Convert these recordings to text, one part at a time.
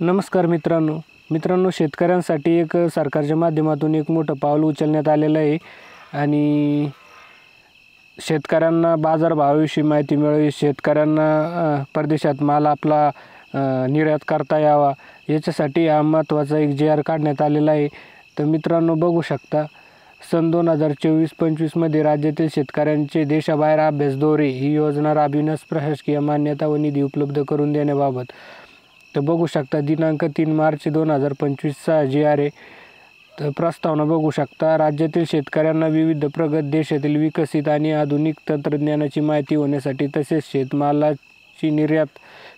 नमस्कार मित्रांनो शेतकऱ्यांसाठी एक सरकारच्या माध्यमातून एक मोठं पाऊल उचलण्यात आलेलं आहे आणि शेतकऱ्यांना बाजारभावाविषयी माहिती मिळावी, शेतकऱ्यांना परदेशात माल आपला निर्यात करता यावा याच्यासाठी हा महत्त्वाचा एक JR काढण्यात आलेला आहे। तर मित्रांनो बघू शकता, सन 2024-25 मध्ये राज्यातील शेतकऱ्यांचे देशाबाहेर अभ्यास दौरे ही योजना राबविण्यास प्रशासकीय मान्यता व निधी उपलब्ध करून देण्याबाबत। तर बघू शकता दिनांक 3 मार्च 2025चा JR आहे। तर प्रस्तावना बघू शकता, राज्यातील शेतकऱ्यांना विविध प्रगत देशातील विकसित आणि आधुनिक तंत्रज्ञानाची माहिती होण्यासाठी तसेच शेतमालाची निर्यात,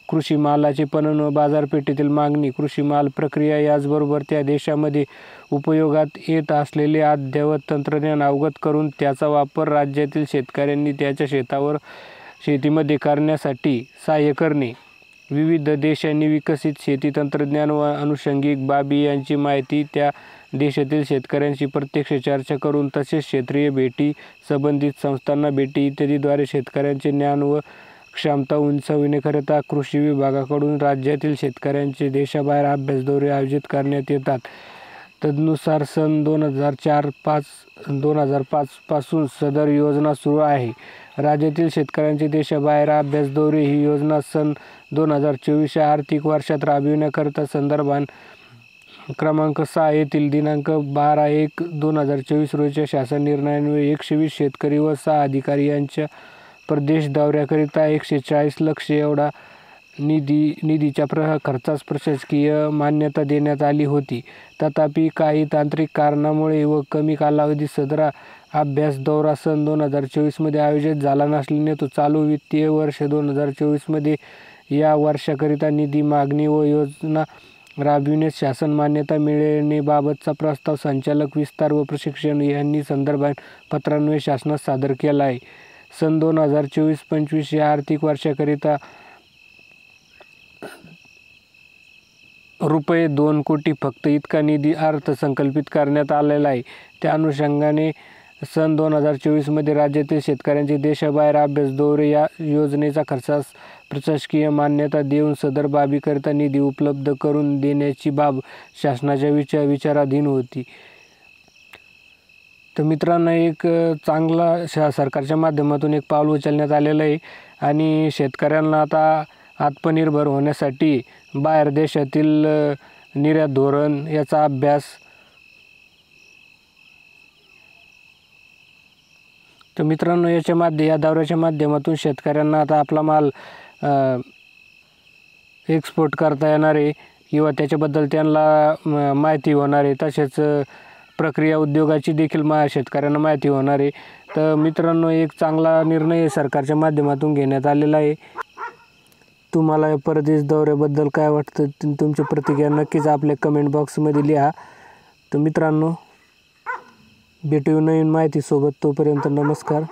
कृषी मालाचे पणन व बाजारपेठेतील मागणी, कृषी माल प्रक्रिया याचबरोबर त्या देशामध्ये उपयोगात येत असलेले अद्ययावत तंत्रज्ञान अवगत करून त्याचा वापर राज्यातील शेतकऱ्यांनी त्याच्या शेतीमध्ये करण्यासाठी सहाय्य करणे, विविध देशांनी विकसित शेती तंत्रज्ञान व अनुषंगिक बाबी यांची माहिती त्या देशातील शेतकऱ्यांशी प्रत्यक्ष चर्चा करून तसेच क्षेत्रीय भेटी, संबंधित संस्थांना भेटी इत्यादीद्वारे शेतकऱ्यांचे ज्ञान व क्षमता उंचाविण्याकरिता कृषी विभागाकडून राज्यातील शेतकऱ्यांचे देशाबाहेर अभ्यास दौरे आयोजित करण्यात येतात। तदनुसार सन 2005 पासून सदर योजना सुरू आहे। राज्यातील शेतकऱ्यांचे देशाबाहेर अभ्यास दौरे ही योजना सन 2024 या आर्थिक वर्षात राबविण्याकरिता संदर्भात क्रमांक 6 येथील दिनांक 12/1/2024 रोजीच्या शासन निर्णयान्वये 120 शेतकरी व 6 अधिकारी यांच्या प्रदेश दौऱ्याकरिता 140 लाख एवढा निधीच्या खर्चास प्रशासकीय मान्यता देण्यात आली होती। तथापि काही तांत्रिक कारणामुळे व कमी कालावधीत सदर अभ्यास दौरा सन 2024 मध्ये आयोजित झाला नसल्याने तो चालू वित्तीय वर्ष 2024 मध्ये या वर्षाकरिता निधी मागणी व योजना राबविण्यास शासन मान्यता मिळण्याबाबतचा प्रस्ताव संचालक विस्तार व प्रशिक्षण यांनी संदर्भात पत्रान्वये शासनास सादर केला आहे। सन 2024-25 या आर्थिक वर्षाकरिता रुपये 2 कोटी फक्त इतका निधी अर्थसंकल्पित करण्यात आलेला आहे। त्या अनुषंगाने सन 2024 मध्ये राज्यातील शेतकऱ्यांचे देशाबाहेर अभ्यास दौरे या योजनेचा खर्चास प्रशासकीय मान्यता देऊन सदर बाबीकरिता निधी उपलब्ध करून देण्याची बाब शासनाच्या विचाराधीन होती। तर मित्रांनो, एक चांगला सरकारच्या माध्यमातून एक पाऊल उचलण्यात आलेलं आहे आणि शेतकऱ्यांना आता आत्मनिर्भर होण्यासाठी बाहेर देशातील निर्यात धोरण याचा अभ्यास। तर मित्रांनो, या दौऱ्याच्या माध्यमातून शेतकऱ्यांना आता आपला माल एक्सपोर्ट करता येणार आहे किंवा त्याच्याबद्दल त्यांना माहिती होणार आहे, तसेच प्रक्रिया उद्योगाची देखील शेतकऱ्यांना माहिती होणार आहे। तर मित्रांनो, एक चांगला निर्णय सरकारच्या माध्यमातून घेण्यात आलेला आहे। तुम्हाला या परदेश दौऱ्याबद्दल काय वाटतं, तुमची प्रतिक्रिया नक्कीच आपल्या कमेंट बॉक्समध्ये लिहा। तर मित्रांनो, भेटू नवीन माहितीसोबत, तोपर्यंत नमस्कार।